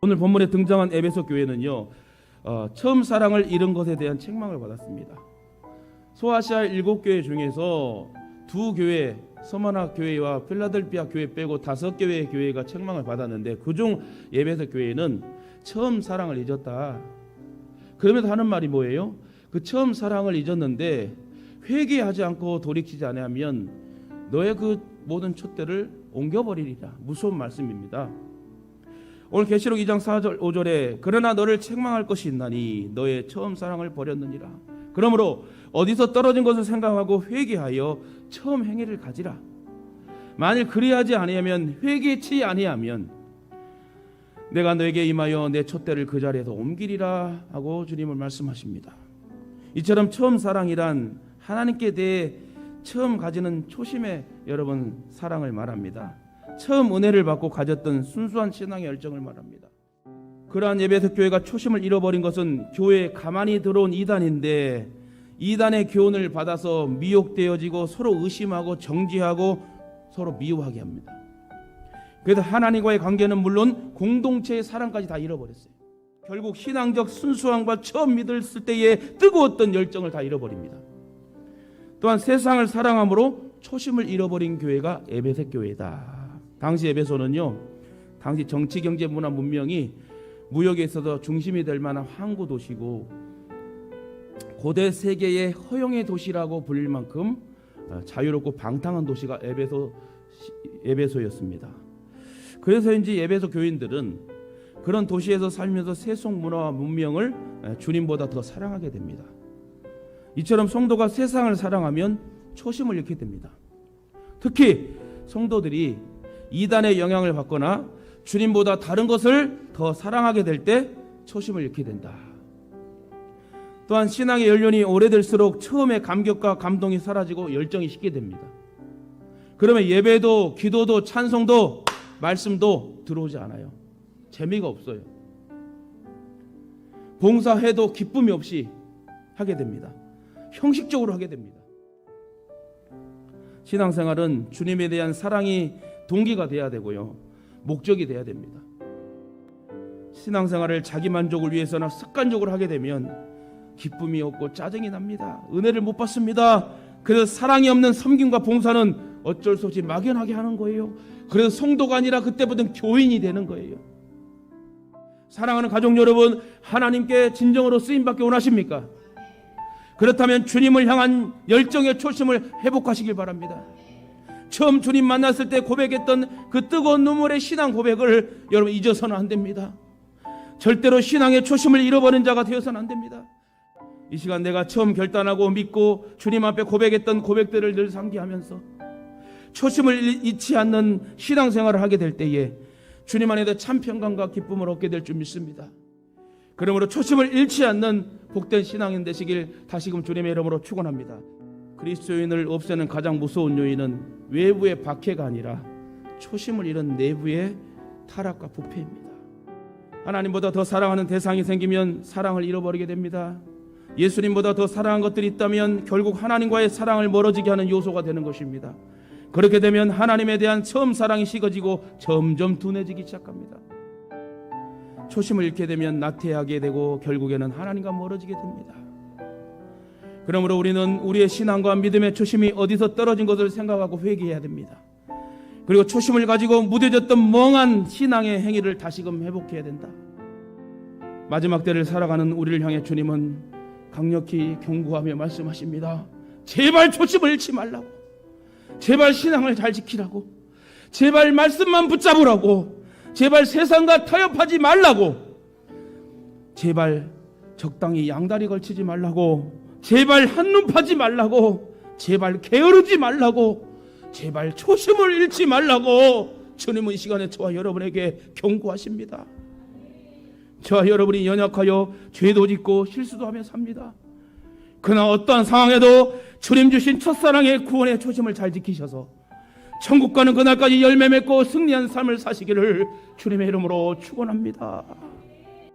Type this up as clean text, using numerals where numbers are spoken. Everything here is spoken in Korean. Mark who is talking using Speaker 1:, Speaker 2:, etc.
Speaker 1: 오늘 본문에 등장한 에베소 교회는요, 처음 사랑을 잃은 것에 대한 책망을 받았습니다. 소아시아 7교회 중에서 2교회, 서머나 교회와 필라델피아 교회 빼고 5개의 교회가 책망을 받았는데, 그중 에베소 교회는 처음 사랑을 잊었다. 그러면서 하는 말이 뭐예요? 그 처음 사랑을 잊었는데 회개하지 않고 돌이키지 아니하면 너의 그 모든 촛대를 옮겨버리리라. 무서운 말씀입니다. 오늘 계시록 2장 4절 5절에 그러나 너를 책망할 것이 있나니 너의 처음 사랑을 버렸느니라. 그러므로 어디서 떨어진 것을 생각하고 회개하여 처음 행위를 가지라. 만일 그리하지 아니하면, 회개치 아니하면 내가 너에게 임하여 내 촛대를 그 자리에서 옮기리라 하고 주님을 말씀하십니다. 이처럼 처음 사랑이란 하나님께 대해 처음 가지는 초심의 여러분 사랑을 말합니다. 처음 은혜를 받고 가졌던 순수한 신앙의 열정을 말합니다. 그러한 에베소 교회가 초심을 잃어버린 것은 교회에 가만히 들어온 이단인데, 이단의 교훈을 받아서 미혹되어지고 서로 의심하고 정죄하고 서로 미워하게 합니다. 그래서 하나님과의 관계는 물론 공동체의 사랑까지 다 잃어버렸어요. 결국 신앙적 순수함과 처음 믿었을 때의 뜨거웠던 열정을 다 잃어버립니다. 또한 세상을 사랑함으로 초심을 잃어버린 교회가 에베소 교회다. 당시 에베소는요, 당시 정치, 경제, 문화, 문명이 무역에 있어서 중심이 될 만한 항구 도시고 고대 세계의 허용의 도시라고 불릴 만큼 자유롭고 방탕한 도시가 에베소였습니다. 그래서인지 에베소 교인들은 그런 도시에서 살면서 세속 문화와 문명을 주님보다 더 사랑하게 됩니다. 이처럼 성도가 세상을 사랑하면 초심을 잃게 됩니다. 특히 성도들이 이단의 영향을 받거나 주님보다 다른 것을 더 사랑하게 될 때 초심을 잃게 된다. 또한 신앙의 연륜이 오래될수록 처음의 감격과 감동이 사라지고 열정이 식게 됩니다. 그러면 예배도, 기도도, 찬송도, 말씀도 들어오지 않아요. 재미가 없어요. 봉사해도 기쁨이 없이 하게 됩니다. 형식적으로 하게 됩니다. 신앙생활은 주님에 대한 사랑이 동기가 돼야 되고요, 목적이 돼야 됩니다. 신앙생활을 자기 만족을 위해서나 습관적으로 하게 되면 기쁨이 없고 짜증이 납니다. 은혜를 못 받습니다. 그래서 사랑이 없는 섬김과 봉사는 어쩔 수 없이 막연하게 하는 거예요. 그래서 성도가 아니라 그때부터는 교인이 되는 거예요. 사랑하는 가족 여러분, 하나님께 진정으로 쓰임받기 원하십니까? 그렇다면 주님을 향한 열정의 초심을 회복하시길 바랍니다. 처음 주님 만났을 때 고백했던 그 뜨거운 눈물의 신앙 고백을 여러분 잊어서는 안 됩니다. 절대로 신앙의 초심을 잃어버린 자가 되어서는 안 됩니다. 이 시간 내가 처음 결단하고 믿고 주님 앞에 고백했던 고백들을 늘 상기하면서 초심을 잃지 않는 신앙생활을 하게 될 때에 주님 안에서 참 평강과 기쁨을 얻게 될 줄 믿습니다. 그러므로 초심을 잃지 않는 복된 신앙인 되시길 다시금 주님의 이름으로 축원합니다. 그리스도인을 없애는 가장 무서운 요인은 외부의 박해가 아니라 초심을 잃은 내부의 타락과 부패입니다. 하나님보다 더 사랑하는 대상이 생기면 사랑을 잃어버리게 됩니다. 예수님보다 더 사랑한 것들이 있다면 결국 하나님과의 사랑을 멀어지게 하는 요소가 되는 것입니다. 그렇게 되면 하나님에 대한 처음 사랑이 식어지고 점점 둔해지기 시작합니다. 초심을 잃게 되면 나태하게 되고 결국에는 하나님과 멀어지게 됩니다. 그러므로 우리는 우리의 신앙과 믿음의 초심이 어디서 떨어진 것을 생각하고 회개해야 됩니다. 그리고 초심을 가지고 무뎌졌던 멍한 신앙의 행위를 다시금 회복해야 된다. 마지막 때를 살아가는 우리를 향해 주님은 강력히 경고하며 말씀하십니다. 제발 초심을 잃지 말라고, 제발 신앙을 잘 지키라고, 제발 말씀만 붙잡으라고, 제발 세상과 타협하지 말라고, 제발 적당히 양다리 걸치지 말라고, 제발 한눈 파지 말라고, 제발 게으르지 말라고, 제발 초심을 잃지 말라고 주님은 이 시간에 저와 여러분에게 경고하십니다. 저와 여러분이 연약하여 죄도 짓고 실수도 하며 삽니다. 그러나 어떠한 상황에도 주님 주신 첫사랑의 구원의 초심을 잘 지키셔서 천국 가는 그날까지 열매 맺고 승리한 삶을 사시기를 주님의 이름으로 축원합니다.